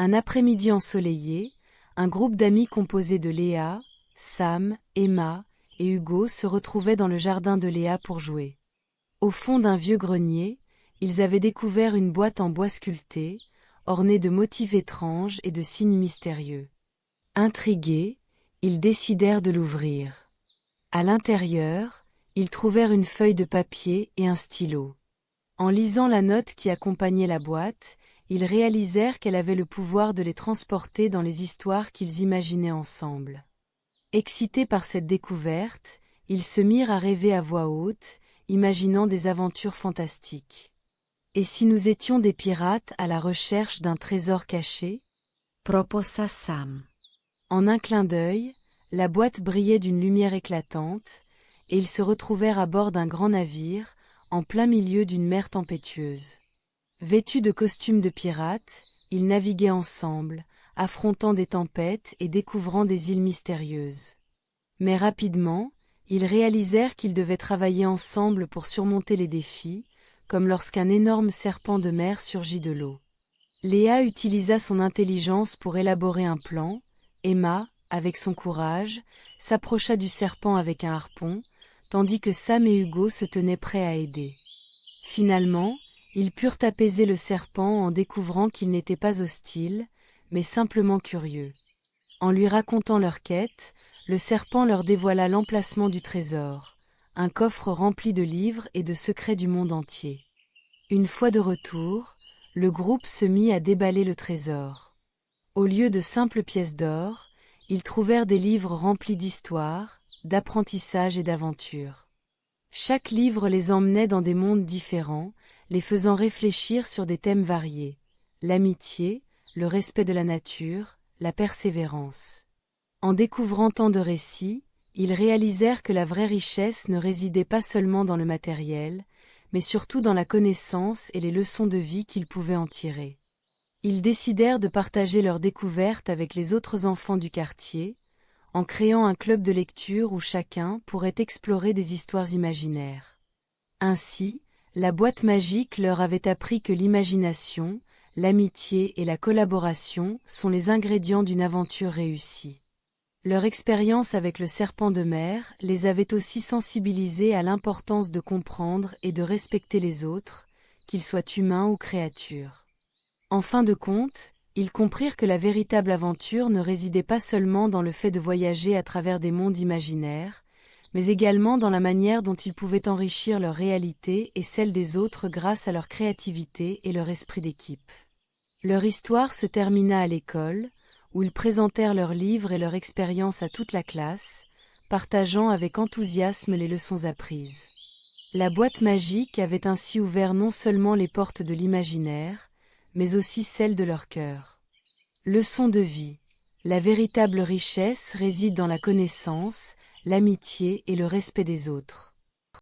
Un après-midi ensoleillé, un groupe d'amis composé de Léa, Sam, Emma et Hugo se retrouvait dans le jardin de Léa pour jouer. Au fond d'un vieux grenier, ils avaient découvert une boîte en bois sculpté, ornée de motifs étranges et de signes mystérieux. Intrigués, ils décidèrent de l'ouvrir. À l'intérieur, ils trouvèrent une feuille de papier et un stylo. En lisant la note qui accompagnait la boîte, ils réalisèrent qu'elle avait le pouvoir de les transporter dans les histoires qu'ils imaginaient ensemble. Excités par cette découverte, ils se mirent à rêver à voix haute, imaginant des aventures fantastiques. Et si nous étions des pirates à la recherche d'un trésor caché? Proposa Sam. En un clin d'œil, la boîte brillait d'une lumière éclatante, et ils se retrouvèrent à bord d'un grand navire, en plein milieu d'une mer tempétueuse. Vêtus de costumes de pirates, ils naviguaient ensemble, affrontant des tempêtes et découvrant des îles mystérieuses. Mais rapidement, ils réalisèrent qu'ils devaient travailler ensemble pour surmonter les défis, comme lorsqu'un énorme serpent de mer surgit de l'eau. Léa utilisa son intelligence pour élaborer un plan. Emma, avec son courage, s'approcha du serpent avec un harpon, tandis que Sam et Hugo se tenaient prêts à aider. Finalement, ils purent apaiser le serpent en découvrant qu'il n'était pas hostile, mais simplement curieux. En lui racontant leur quête, le serpent leur dévoila l'emplacement du trésor, un coffre rempli de livres et de secrets du monde entier. Une fois de retour, le groupe se mit à déballer le trésor. Au lieu de simples pièces d'or, ils trouvèrent des livres remplis d'histoires, d'apprentissage et d'aventures. Chaque livre les emmenait dans des mondes différents, les faisant réfléchir sur des thèmes variés: l'amitié, le respect de la nature, la persévérance. En découvrant tant de récits, ils réalisèrent que la vraie richesse ne résidait pas seulement dans le matériel, mais surtout dans la connaissance et les leçons de vie qu'ils pouvaient en tirer. Ils décidèrent de partager leurs découvertes avec les autres enfants du quartier, en créant un club de lecture où chacun pourrait explorer des histoires imaginaires. Ainsi, la boîte magique leur avait appris que l'imagination, l'amitié et la collaboration sont les ingrédients d'une aventure réussie. Leur expérience avec le serpent de mer les avait aussi sensibilisés à l'importance de comprendre et de respecter les autres, qu'ils soient humains ou créatures. En fin de compte, ils comprirent que la véritable aventure ne résidait pas seulement dans le fait de voyager à travers des mondes imaginaires, mais également dans la manière dont ils pouvaient enrichir leur réalité et celle des autres grâce à leur créativité et leur esprit d'équipe. Leur histoire se termina à l'école, où ils présentèrent leurs livres et leur expérience à toute la classe, partageant avec enthousiasme les leçons apprises. La boîte magique avait ainsi ouvert non seulement les portes de l'imaginaire, mais aussi celles de leur cœur. Leçon de vie. La véritable richesse réside dans la connaissance, l'amitié et le respect des autres.